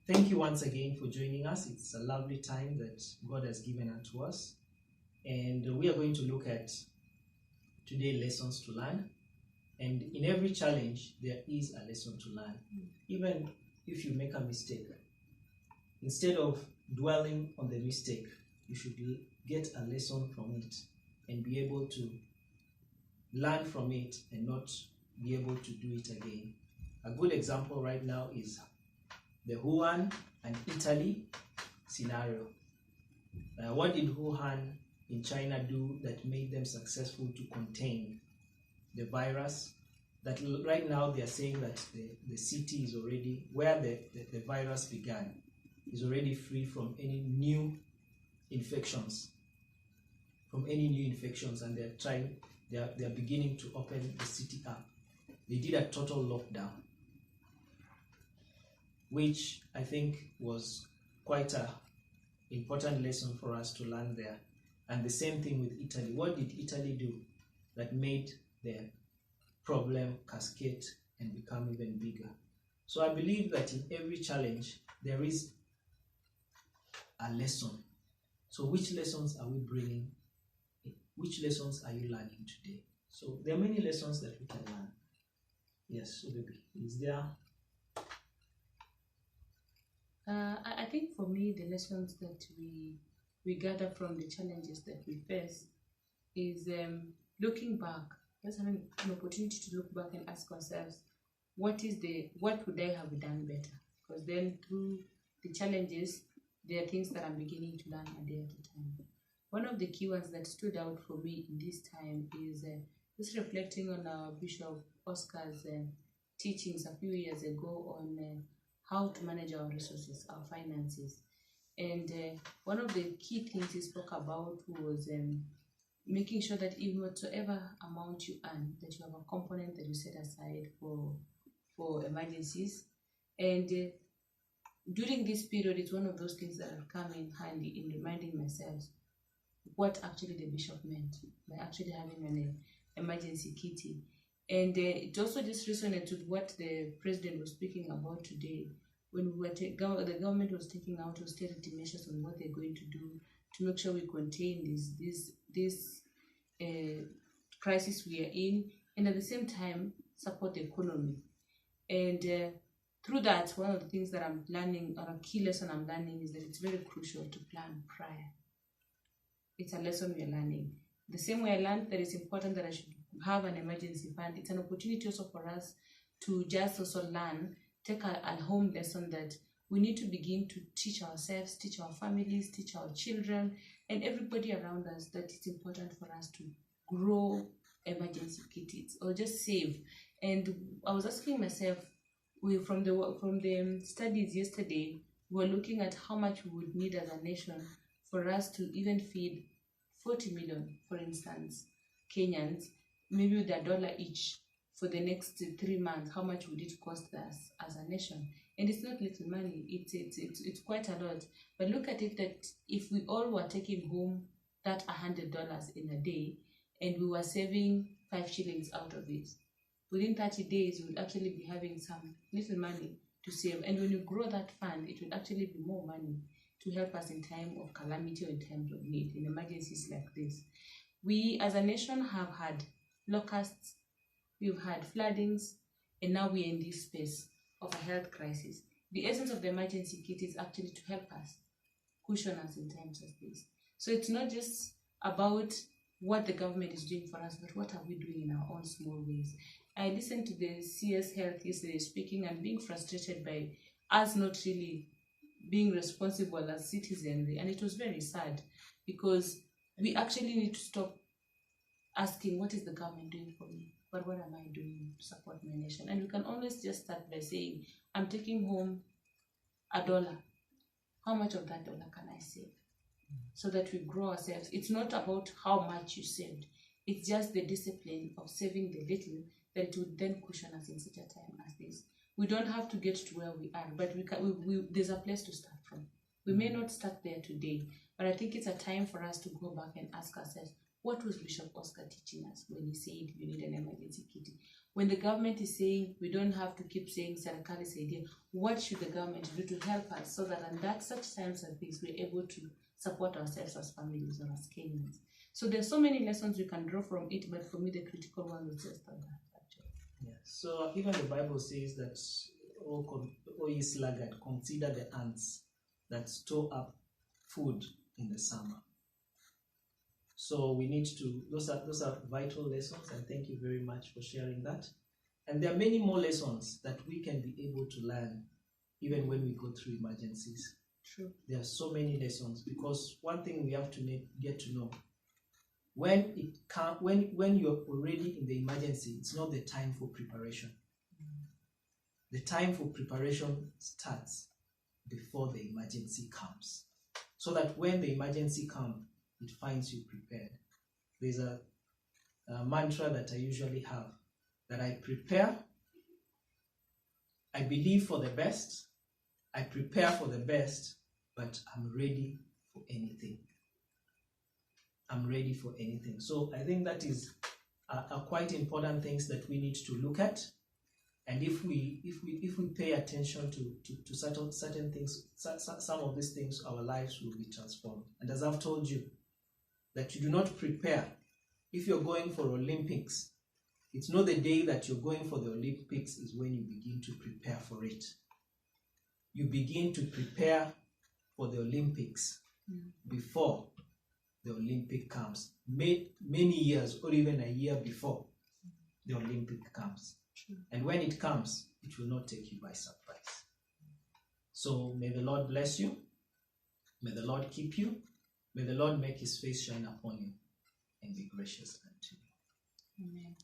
Thank you once again for joining us. It's a lovely time that God has given unto us. And we are going to look at today lessons to learn. And in every challenge, there is a lesson to learn. Even if you make a mistake, instead of dwelling on the mistake, you should get a lesson from it and be able to learn from it and not be able to do it again. A good example right now is the Wuhan and Italy scenario. What did Wuhan in China do that made them successful to contain the virus? That right now they are saying that the city is already, where the virus began, is already free from any new infections. And they are beginning to open the city up. They did a total lockdown, which I think was quite an important lesson for us to learn there. And the same thing with Italy. What did Italy do that made their problem cascade and become even bigger? So I believe that in every challenge, there is a lesson. So which lessons are we bringing? Which lessons are you learning today? So there are many lessons that we can learn. Yes, so baby, is there? I think for me, the lessons that we gather from the challenges that we face is looking back, just having an opportunity to look back and ask ourselves, what would I have done better? Because then through the challenges, there are things that I'm beginning to learn a day at a time. One of the key ones that stood out for me in this time is just reflecting on our Bishop Oscar's teachings a few years ago on how to manage our resources, our finances. And one of the key things he spoke about was making sure that in whatsoever amount you earn, that you have a component that you set aside for emergencies. And during this period, it's one of those things that have come in handy in reminding myself what actually the bishop meant by actually having an emergency kitty. And it also just resonated with what the president was speaking about today, when the government was taking out austerity measures on what they're going to do to make sure we contain this crisis we are in, and at the same time support the economy. And through that, one of the things that I'm learning, or a key lesson I'm learning, is that it's very crucial to plan prior. It's a lesson we are learning. The same way I learned that it's important that I should have an emergency fund, it's an opportunity also for us to just also learn, take a home lesson that we need to begin to teach ourselves, teach our families, teach our children, and everybody around us, that it's important for us to grow emergency kits or just save. And I was asking myself, from the studies yesterday, we were looking at how much we would need as a nation for us to even feed 40 million, for instance, Kenyans, maybe with $1 each for the next 3 months. How much would it cost us as a nation? And it's not little money, it's quite a lot. But look at it, that if we all were taking home that $100 in a day, and we were saving 5 shillings out of it, within 30 days, we would actually be having some little money to save. And when you grow that fund, it will actually be more money to help us in time of calamity or in times of need, in emergencies like this. We as a nation have had locusts, we've had floodings, and now we're in this space of a health crisis. The essence of the emergency kit is actually to help us, cushion us in times of this. So it's not just about what the government is doing for us, but what are we doing in our own small ways. I listened to the CS Health yesterday speaking and being frustrated by us not really being responsible as citizenry, and it was very sad, because we actually need to stop asking, what is the government doing for me, but what am I doing to support my nation? And we can always just start by saying, I'm taking home $1. How much of that dollar can I save? So that we grow ourselves. It's not about how much you saved, it's just the discipline of saving the little that would then cushion us in such a time as this. We don't have to get to where we are, but there's a place to start from. We may not start there today, but I think it's a time for us to go back and ask ourselves, What was Bishop Oscar teaching us when he said you need an emergency kit? When the government is saying we don't have to keep saying Serikali idea, what should the government do to help us so that in such times as these we're able to support ourselves as families or as Kenyans? So there's so many lessons we can draw from it, but for me the critical one was just on that actually. Yeah. So even the Bible says that, O ye sluggard, consider the ants that store up food in the summer. So we need to, those are vital lessons, and thank you very much for sharing that. And there are many more lessons that we can be able to learn even when we go through emergencies. True. There are so many lessons, because one thing we have to get to know, when you're already in the emergency, it's not the time for preparation. The time for preparation starts before the emergency comes, so that when the emergency comes, it finds you prepared. There's a mantra that I usually have, that I prepare, I believe for the best, I prepare for the best, but I'm ready for anything. I'm ready for anything. So I think that is a quite important things that we need to look at. And if we pay attention to certain things, some of these things, our lives will be transformed. And as I've told you, that you do not prepare. If you're going for Olympics, it's not the day that you're going for the Olympics is when you begin to prepare for it. You begin to prepare for the Olympics before the Olympic comes. Many years or even a year before the Olympic comes. And when it comes, it will not take you by surprise. So may the Lord bless you. May the Lord keep you. May the Lord make his face shine upon you and be gracious unto you. Amen.